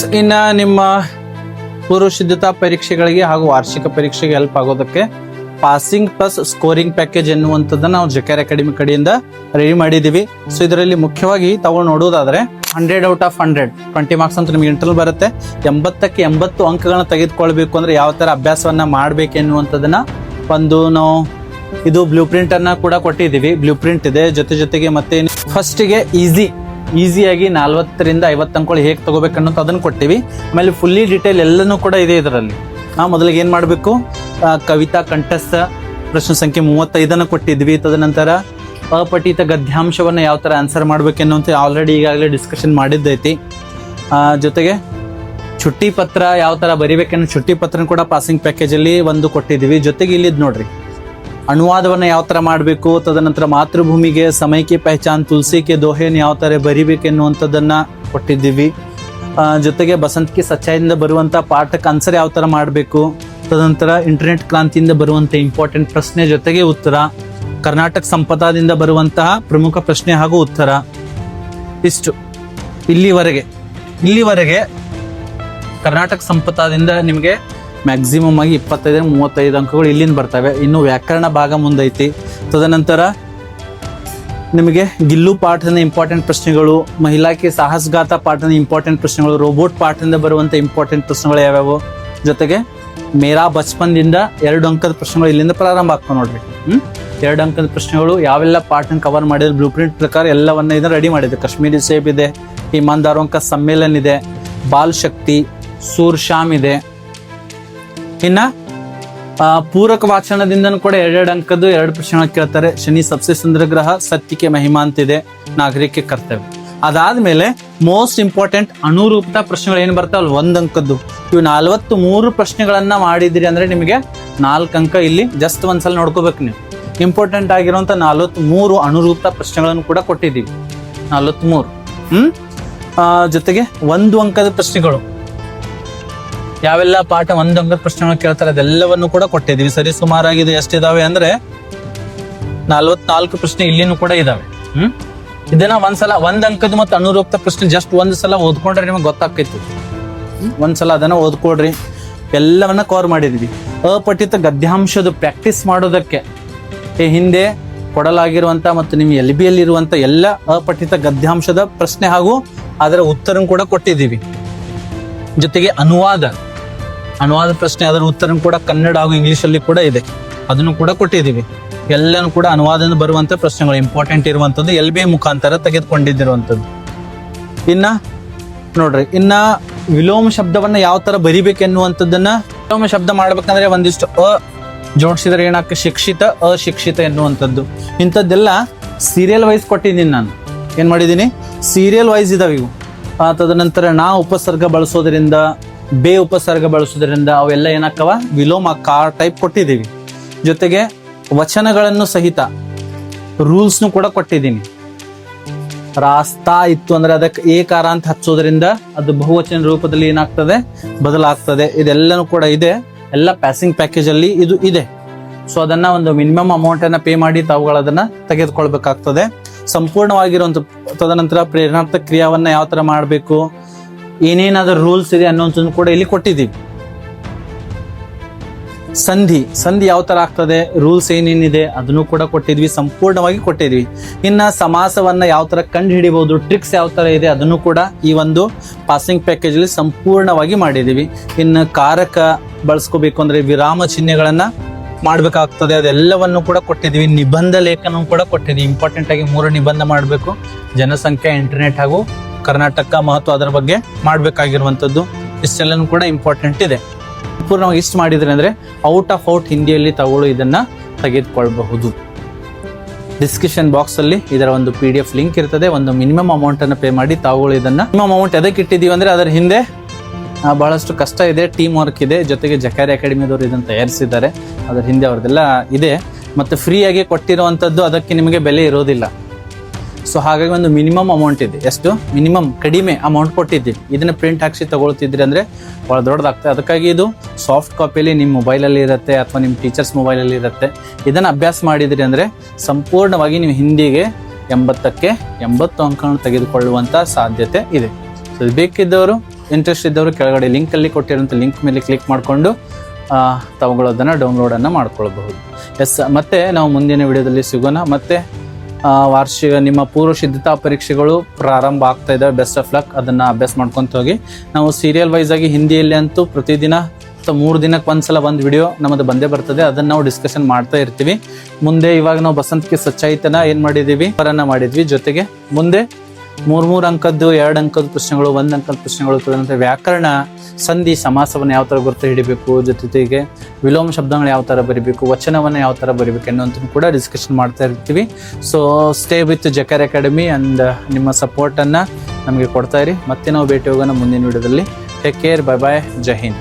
ಇನ್ನು ನಿಮ್ಮ ಪೂರ್ವ ಸಿದ್ಧತಾ ಪರೀಕ್ಷೆಗಳಿಗೆ ಹಾಗೂ ವಾರ್ಷಿಕ ಪರೀಕ್ಷೆಗೆ ಹೆಲ್ಪ್ ಆಗೋದಕ್ಕೆ ಪಾಸಿಂಗ್ ಪ್ಲಸ್ ಸ್ಕೋರಿಂಗ್ ಪ್ಯಾಕೇಜ್ ಎನ್ನುವಂಥದ್ದನ್ನ ನಾವು ಜಕೆಆರ್ ಅಕಾಡೆಮಿ ಕಡೆಯಿಂದ ರೆಡಿ ಮಾಡಿದ್ದೀವಿ. ಸೊ ಇದರಲ್ಲಿ ಮುಖ್ಯವಾಗಿ ತಾವು ನೋಡೋದಾದ್ರೆ 100 ಔಟ್ ಆಫ್ 100 20 ಮಾರ್ಕ್ಸ್ ಅಂತ ನಿಮ್ಗೆ ಇಂಟರ್ನಲ್ ಬರುತ್ತೆ. 80ಕ್ಕೆ 80 ಅಂಕಗಳನ್ನ ತೆಗೆದುಕೊಳ್ಬೇಕು ಅಂದ್ರೆ ಯಾವ ತರ ಅಭ್ಯಾಸವನ್ನ ಮಾಡ್ಬೇಕು ಎನ್ನುವಂಥದ್ದನ್ನ ಒಂದು ನಾವು ಇದು ಬ್ಲೂ ಪ್ರಿಂಟ್ ಅನ್ನ ಕೂಡ ಕೊಟ್ಟಿದ್ದೀವಿ. ಬ್ಲೂ ಪ್ರಿಂಟ್ ಇದೆ, ಜೊತೆಗೆ ಮತ್ತೆ ಫಸ್ಟಿಗೆ ಈಸಿಯಾಗಿ 40ರಿಂದ 50 ಅಂಕಗಳು ಹೇಗೆ ತಗೋಬೇಕು ಅನ್ನೋದು ಅದನ್ನ ಕೊಟ್ಟಿವಿ. ಆಮೇಲೆ ಫುಲ್ಲಿ ಡೀಟೇಲ್ ಎಲ್ಲನೂ ಕೂಡ ಇದೆ ಇದರಲ್ಲಿ. ಮೊದಲಿಗೆ ಏನ್ ಮಾಡಬೇಕು, ಕವಿತಾ ಕಂಠಸ್ಥ ಪ್ರಶ್ನೆ ಸಂಖ್ಯೆ 35 ಕೊಟ್ಟಿದ್ವಿ. ತದನಂತರ ಅಪಠಿತ ಗದ್ಯಾಂಶವನ್ನ ಯಾವ ತರ ಆನ್ಸರ್ ಮಾಡ್ಬೇಕೆನ್ನುವಂತ ಆಲ್ರೆಡಿ ಈಗಾಗಲೇ ಡಿಸ್ಕಷನ್ ಮಾಡಿದ್ದೈತಿ. ಜೊತೆಗೆ ಚುಟ್ಟಿ ಪತ್ರ ಯಾವ ತರ ಬರಿಬೇಕೆನ್ನೋ ಚುಟ್ಟಿ ಪತ್ರ ಕೂಡ ಪಾಸಿಂಗ್ ಪ್ಯಾಕೇಜ್ ಅಲ್ಲಿ ಒಂದು ಕೊಟ್ಟಿದ್ದೀವಿ. ಜೊತೆಗೆ ಇಲ್ಲಿದ್ ನೋಡ್ರಿ, ಅನುವಾದವನ್ನ ಯಾವ ತರ ಮಾಡಬೇಕು, ತದನಂತರ ಮಾತೃಭೂಮಿಗೆ ಸಮಯಕ್ಕೆ ಪಹಚಾನ್ ತುಳಸಿಗೆ ದೋಹೆಯನ್ನು ಯಾವ ತರ ಬರಿಬೇಕೆನ್ನುವಂಥದ್ದನ್ನ ಕೊಟ್ಟಿದ್ದೀವಿ. ಜೊತೆಗೆ ಬಸಂತ್ ಕಿ ಸಚ್ಚಾಯಿಂದ ಬರುವಂತ ಪಾಠಕ್ಕೆ ಆನ್ಸರ್ ಯಾವ ತರ ಮಾಡಬೇಕು, ತದನಂತರ ಇಂಟರ್ನೆಟ್ ಕ್ರಾಂತಿಯಿಂದ ಬರುವಂತ ಇಂಪಾರ್ಟೆಂಟ್ ಪ್ರಶ್ನೆ ಜೊತೆಗೆ ಉತ್ತರ, ಕರ್ನಾಟಕ ಸಂಪದಾದಿಂದ ಬರುವಂತಹ ಪ್ರಮುಖ ಪ್ರಶ್ನೆ ಹಾಗೂ ಉತ್ತರ. ಇಷ್ಟು ಇಲ್ಲಿವರೆಗೆ ಕರ್ನಾಟಕ ಸಂಪದಾದಿಂದ ನಿಮಗೆ ಮ್ಯಾಕ್ಸಿಮಮ್ ಆಗಿ 25-35 ಅಂಕಗಳು ಇಲ್ಲಿಂದ ಬರ್ತವೆ. ಇನ್ನು ವ್ಯಾಕರಣ ಭಾಗ ಮುಂದೈತಿ. ತದನಂತರ ನಿಮಗೆ ಗಿಲ್ಲು ಪಾಠದ ಇಂಪಾರ್ಟೆಂಟ್ ಪ್ರಶ್ನೆಗಳು, ಮಹಿಳಾಕಿ ಸಾಹಸಗಾಥ ಪಾಠದ ಇಂಪಾರ್ಟೆಂಟ್ ಪ್ರಶ್ನೆಗಳು, ರೋಬೋಟ್ ಪಾಠದಿಂದ ಬರುವಂತ ಇಂಪಾರ್ಟೆಂಟ್ ಪ್ರಶ್ನೆಗಳು ಯಾವ್ಯಾವು, ಜೊತೆಗೆ ಮೇರಾ ಬಚ್ಪನ್ದಿಂದ 2 ಅಂಕದ ಪ್ರಶ್ನೆಗಳು ಇಲ್ಲಿಂದ ಪ್ರಾರಂಭ ಆಗ್ತಾವ ನೋಡ್ರಿ. 2 ಅಂಕದ ಪ್ರಶ್ನೆಗಳು ಯಾವೆಲ್ಲ ಪಾಠನ ಕವರ್ ಮಾಡಿದ್ರೆ ಬ್ಲೂ ಪ್ರಿಂಟ್ ಪ್ರಕಾರ ಎಲ್ಲವನ್ನ ಇದನ್ನ ರೆಡಿ ಮಾಡಿದೆ. ಕಾಶ್ಮೀರಿ ಸೇಬ್ ಇದೆ, ಇಮಾನ್ದಾರೋಂ ಕಾ ಸಮ್ಮೇಳನ್ ಇದೆ, ಬಾಲ್ ಶಕ್ತಿ, ಸೂರ್ ಶಾಮ್ ಇದೆ. ಇನ್ನ ಪೂರಕ ವಾಚನದಿಂದನೂ ಕೂಡ 2 ಅಂಕದ್ದು 2 ಪ್ರಶ್ನೆಗಳು ಕೇಳ್ತಾರೆ. ಶನಿ ಸಬ್ಸೆ ಸುಂದರ ಗ್ರಹ, ಸತ್ಯಕ್ಕೆ ಮಹಿಮಾ ಅಂತಿದೆ, ನಾಗರಿಕ ಕರ್ತವ್ಯ. ಅದಾದ್ಮೇಲೆ ಮೋಸ್ಟ್ ಇಂಪಾರ್ಟೆಂಟ್ ಅನುರೂಪತ ಪ್ರಶ್ನೆಗಳು ಏನ್ ಬರ್ತಾವಲ್ಲ 1 ಅಂಕದ್ದು, ಇವು 43 ಪ್ರಶ್ನೆಗಳನ್ನ ಮಾಡಿದಿರಿ ಅಂದ್ರೆ ನಿಮಗೆ 4 ಅಂಕ ಇಲ್ಲಿ ಜಸ್ಟ್ ಒಂದ್ಸಲ ನೋಡ್ಕೋಬೇಕು ನೀವು. ಇಂಪಾರ್ಟೆಂಟ್ ಆಗಿರುವಂತ 43 ಅನುರೂಪತ ಪ್ರಶ್ನೆಗಳನ್ನು ಕೂಡ ಕೊಟ್ಟಿದ್ದೀವಿ. 43 ಜೊತೆಗೆ 1 ಅಂಕದ ಪ್ರಶ್ನೆಗಳು ಯಾವೆಲ್ಲ ಪಾಠ 1 ಅಂಕದ ಪ್ರಶ್ನೆಗಳು ಕೇಳ್ತಾರೆ ಅದೆಲ್ಲವನ್ನು ಕೂಡ ಕೊಟ್ಟಿದ್ದೀವಿ. ಸರಿ ಸುಮಾರಾಗಿದೆ. ಎಷ್ಟಿದಾವೆ ಅಂದ್ರೆ 44 ಪ್ರಶ್ನೆ ಇಲ್ಲಿನೂ ಕೂಡ ಇದಾವೆ. ಇದನ್ನ ಒಂದ್ಸಲ 1 ಅಂಕದ ಮತ್ತು ಅನುರೂಪತ ಪ್ರಶ್ನೆ ಜಸ್ಟ್ ಒಂದ್ ಸಲ ಓದ್ಕೊಂಡ್ರೆ ನಿಮಗೆ ಗೊತ್ತಾಗ್ತೈತಿ. ಒಂದ್ಸಲ ಅದನ್ನ ಓದ್ಕೊಡ್ರಿ. ಎಲ್ಲವನ್ನ ಕವರ್ ಮಾಡಿದ್ವಿ. ಅಪಠಿತ ಗದ್ಯಾಂಶದ ಪ್ರಾಕ್ಟೀಸ್ ಮಾಡೋದಕ್ಕೆ ಹಿಂದೆ ಕೊಡಲಾಗಿರುವಂತ ಮತ್ತು ನಿಮ್ಮ LB-ಯಲ್ಲಿ ಇರುವಂತ ಎಲ್ಲ ಅಪಠಿತ ಗದ್ಯಾಂಶದ ಪ್ರಶ್ನೆ ಹಾಗೂ ಅದರ ಉತ್ತರ ಕೂಡ ಕೊಟ್ಟಿದ್ದೀವಿ. ಜೊತೆಗೆ ಅನುವಾದ ಪ್ರಶ್ನೆ ಅದರ ಉತ್ತರ ಕೂಡ ಕನ್ನಡ ಹಾಗೂ ಇಂಗ್ಲಿಷ್ ಅಲ್ಲಿ ಕೂಡ ಇದೆ, ಅದನ್ನು ಕೂಡ ಕೊಟ್ಟಿದ್ದೀವಿ. ಎಲ್ಲನೂ ಕೂಡ ಅನುವಾದದಿಂದ ಬರುವಂತ ಪ್ರಶ್ನೆಗಳು ಇಂಪಾರ್ಟೆಂಟ್ ಇರುವಂತದ್ದು LB ಮುಖಾಂತರ ತೆಗೆದುಕೊಂಡಿದ್ದಿರುವಂತದ್ದು. ಇನ್ನ ನೋಡ್ರಿ, ಇನ್ನ ವಿಲೋಮ ಶಬ್ದವನ್ನ ಯಾವ ತರ ಬರಿಬೇಕೆನ್ನುವಂಥದ್ದನ್ನ ವಿಲೋಮ ಶಬ್ದ ಮಾಡ್ಬೇಕಂದ್ರೆ ಒಂದಿಷ್ಟು ಜೋಡಿಸಿದ್ರೆ ಏನಾಕ ಶಿಕ್ಷಿತ ಅಶಿಕ್ಷಿತ ಎನ್ನುವಂಥದ್ದು ಇಂಥದ್ದೆಲ್ಲ ಸೀರಿಯಲ್ ವೈಸ್ ಕೊಟ್ಟಿದ್ದೀನಿ. ನಾನು ಏನ್ ಮಾಡಿದ್ದೀನಿ, ಸೀರಿಯಲ್ ವೈಸ್ ಇದಾವೆ ಇವು. ತದನಂತರ ನಾ ಉಪಸರ್ಗ ಬಳಸೋದ್ರಿಂದ, ಬೇ ಉಪಸರ್ಗ ಬಳಸೋದ್ರಿಂದ ಅವೆಲ್ಲ ಏನಾಕವ ವಿಲೋಮ ಕಾರ್ ಟೈಪ್ ಕೊಟ್ಟಿದ್ದೀವಿ. ಜೊತೆಗೆ ವಚನಗಳನ್ನು ಸಹಿತ ರೂಲ್ಸ್ನು ಕೂಡ ಕೊಟ್ಟಿದ್ದೀನಿ. ರಾಸ್ತಾ ಇತ್ತು ಅಂದ್ರೆ ಅದಕ್ಕೆ ಏಕಾರ ಅಂತ ಹಚ್ಚೋದ್ರಿಂದ ಅದು ಬಹುವಚನ ರೂಪದಲ್ಲಿ ಏನಾಗ್ತದೆ, ಬದಲಾಗ್ತದೆ. ಇದೆಲ್ಲನೂ ಕೂಡ ಇದೆ, ಎಲ್ಲ ಪ್ಯಾಸಿಂಗ್ ಪ್ಯಾಕೇಜ್ ಅಲ್ಲಿ ಇದು ಇದೆ. ಸೊ ಅದನ್ನ ಒಂದು ಮಿನಿಮಮ್ ಅಮೌಂಟ್ ಅನ್ನ ಪೇ ಮಾಡಿ ತಾವುಗಳು ಅದನ್ನ ತೆಗೆದುಕೊಳ್ಬೇಕಾಗ್ತದೆ. ಸಂಪೂರ್ಣವಾಗಿರುವಂತ ತದನಂತರ ಪ್ರೇರಣಾತ್ಮಕ ಕ್ರಿಯಾವನ್ನ ಯಾವ ತರ ಮಾಡಬೇಕು, ಏನೇನಾದ್ರೂ ರೂಲ್ಸ್ ಇದೆ ಅನ್ನೋದನ್ನು ಕೂಡ ಇಲ್ಲಿ ಕೊಟ್ಟಿದ್ದೀವಿ. ಸಂಧಿ ಯಾವ ತರ ಆಗ್ತದೆ, ರೂಲ್ಸ್ ಏನೇನಿದೆ ಅದನ್ನು ಕೂಡ ಕೊಟ್ಟಿದ್ವಿ, ಸಂಪೂರ್ಣವಾಗಿ ಕೊಟ್ಟಿದ್ವಿ. ಇನ್ನ ಸಮಾಸವನ್ನ ಯಾವ ತರ ಕಂಡು ಹಿಡಿಬಹುದು, ಟ್ರಿಕ್ಸ್ ಯಾವ ತರ ಇದೆ ಅದನ್ನು ಕೂಡ ಈ ಒಂದು ಪಾಸಿಂಗ್ ಪ್ಯಾಕೇಜ್ ಅಲ್ಲಿ ಸಂಪೂರ್ಣವಾಗಿ ಮಾಡಿದೀವಿ. ಇನ್ನು ಕಾರಕ ಬಳಸ್ಕೋಬೇಕು ಅಂದ್ರೆ ವಿರಾಮ ಚಿಹ್ನೆಗಳನ್ನ ಮಾಡ್ಬೇಕಾಗ್ತದೆ, ಅದೆಲ್ಲವನ್ನು ಕೂಡ ಕೊಟ್ಟಿದ್ವಿ. ನಿಬಂಧ ಲೇಖನ ಕೂಡ ಕೊಟ್ಟಿದ್ವಿ. ಇಂಪಾರ್ಟೆಂಟ್ ಆಗಿ 3 ನಿಬಂಧ ಮಾಡಬೇಕು, ಜನಸಂಖ್ಯೆ, ಇಂಟರ್ನೆಟ್ ಹಾಗೂ ಕರ್ನಾಟಕ ಮಹತ್ವ ಅದರ ಬಗ್ಗೆ ಮಾಡ್ಬೇಕಾಗಿರುವಂತದ್ದು. ಇಷ್ಟೆಲ್ಲನೂ ಕೂಡ ಇಂಪಾರ್ಟೆಂಟ್ ಇದೆ. ಸಂಪೂರ್ಣವಾಗಿ ಇಷ್ಟು ಮಾಡಿದ್ರೆ ಅಂದ್ರೆ ಔಟ್ ಹಿಂದಿಯಲ್ಲಿ ತಗೊಳ್ಳು ಇದನ್ನ ತೆಗೆದುಕೊಳ್ಬಹುದು. ಡಿಸ್ಕ್ರಿಪ್ಷನ್ ಬಾಕ್ಸ್ ಅಲ್ಲಿ ಇದರ ಒಂದು PDF ಲಿಂಕ್ ಇರ್ತದೆ. ಒಂದು ಮಿನಿಮಮ್ ಅಮೌಂಟ್ ಅನ್ನು ಪೇ ಮಾಡಿ ತಾವುಗಳು ಇದನ್ನ. ಮಿನಿಮಮ್ ಅಮೌಂಟ್ ಎದಕ್ಕೆ ಇಟ್ಟಿದ್ದೀವಿ ಅಂದ್ರೆ ಅದರ ಹಿಂದೆ ಬಹಳಷ್ಟು ಕಷ್ಟ ಇದೆ, ಟೀಮ್ ವರ್ಕ್ ಇದೆ. ಜೊತೆಗೆ ಜಕೆಆರ್ ಅಕಾಡೆಮಿದವರು ಇದನ್ನು ತಯಾರಿಸಿದ್ದಾರೆ, ಅದರ ಹಿಂದೆ ಅವ್ರದ್ದೆಲ್ಲ ಇದೆ. ಮತ್ತೆ ಫ್ರೀ ಆಗಿ ಕೊಟ್ಟಿರುವಂತದ್ದು, ಅದಕ್ಕೆ ನಿಮಗೆ ಬೆಲೆ ಇರೋದಿಲ್ಲ. ಸೊ ಹಾಗಾಗಿ ಒಂದು ಮಿನಿಮಮ್ ಅಮೌಂಟ್ ಇದೆ. ಎಷ್ಟು ಮಿನಿಮಮ್ ಕಡಿಮೆ ಅಮೌಂಟ್ ಕೊಟ್ಟಿದ್ದೀವಿ. ಇದನ್ನ ಪ್ರಿಂಟ್ ಹಾಕ್ಸಿ ತಗೊಳ್ತಿದ್ರಿ ಅಂದ್ರೆ ಬಹಳ ದೊಡ್ಡದಾಗ್ತದೆ. ಅದಕ್ಕಾಗಿ ಇದು ಸಾಫ್ಟ್ ಕಾಪಿಯಲ್ಲಿ ನಿಮ್ಮ ಮೊಬೈಲಲ್ಲಿ ಇರುತ್ತೆ ಅಥವಾ ನಿಮ್ಮ ಟೀಚರ್ಸ್ ಮೊಬೈಲಲ್ಲಿ ಇರುತ್ತೆ. ಇದನ್ನ ಅಭ್ಯಾಸ ಮಾಡಿದ್ರಿ ಅಂದ್ರೆ ಸಂಪೂರ್ಣವಾಗಿ ನೀವು ಹಿಂದಿಗೆ 80ಕ್ಕೆ 80 ಅಂಕಗಳನ್ನು ತೆಗೆದುಕೊಳ್ಳುವಂತ ಸಾಧ್ಯತೆ ಇದೆ. ಸೊ ಬೇಕಿದ್ದವರು ಇಂಟ್ರೆಸ್ಟ್ ಇದ್ದವರು ಕೆಳಗಡೆ ಲಿಂಕಲ್ಲಿ ಕೊಟ್ಟಿರೋಂಥ ಲಿಂಕ್ ಮೇಲೆ ಕ್ಲಿಕ್ ಮಾಡಿಕೊಂಡು ತಗೊಳ್ಳೋದನ್ನು ಡೌನ್ಲೋಡನ್ನು ಮಾಡ್ಕೊಳ್ಬಹುದು. ಎಸ್, ಮತ್ತೆ ನಾವು ಮುಂದಿನ ವಿಡಿಯೋದಲ್ಲಿ ಸಿಗೋಣ. ಮತ್ತೆ ವಾರ್ಷಿಕ ನಿಮ್ಮ ಪೂರ್ವ ಸಿದ್ಧತಾ ಪರೀಕ್ಷೆಗಳು ಪ್ರಾರಂಭ ಆಗ್ತಾ ಇದ್ದಾವೆ. Best of luck. ಅದನ್ನು ಅಭ್ಯಾಸ ಮಾಡ್ಕೊತ ಹೋಗಿ. ನಾವು ಸೀರಿಯಲ್ ವೈಸ್ ಆಗಿ ಹಿಂದಿಯಲ್ಲಿ ಅಂತೂ ಪ್ರತಿದಿನ 3 ದಿನಕ್ಕೆ ಒಂದ್ಸಲ ಒಂದು ವಿಡಿಯೋ ನಮ್ಮದು ಬಂದೇ ಬರ್ತದೆ. ಅದನ್ನ ನಾವು ಡಿಸ್ಕಷನ್ ಮಾಡ್ತಾ ಇರ್ತೀವಿ. ಮುಂದೆ ಇವಾಗ ನಾವು ಬಸಂತಕ್ಕೆ ಸಚ್ಚಾಯಿತನ ಏನ್ ಮಾಡಿದೀವಿ ಮಾಡಿದ್ವಿ. ಜೊತೆಗೆ ಮುಂದೆ 3 ಅಂಕದ್ದು 2 ಅಂಕದ ಪ್ರಶ್ನೆಗಳು 1 ಅಂಕದ ಪ್ರಶ್ನೆಗಳು ತದನಂತರ ವ್ಯಾಕರಣ, ಸಂಧಿ, ಸಮಾಸವನ್ನು ಯಾವ ತರ ಗುರುತು ಹಿಡಿಬೇಕು, ಜೊತೆಗೆ ವಿಲೋಮ ಶಬ್ದಗಳು ಯಾವ ತರ ಬರಿಬೇಕು, ವಚನವನ್ನು ಯಾವ ತರ ಬರಿಬೇಕು ಅನ್ನೋದನ್ನು ಕೂಡ ಡಿಸ್ಕಷನ್ ಮಾಡ್ತಾ ಇರ್ತೀವಿ. So stay with Jakara academy and ನಿಮ್ಮ ಸಪೋರ್ಟ್ ಅನ್ನ ನಮಗೆ ಕೊಡ್ತಾ ಇರಿ. ಮತ್ತೆ ನಾವು ಭೇಟಿ ಹೋಗೋಣ ಮುಂದಿನ ವಿಡಿಯೋದಲ್ಲಿ. ಟೇಕ್ ಕೇರ್, ಬೈ ಬಾಯ್, ಜೈ ಹಿಂದ್.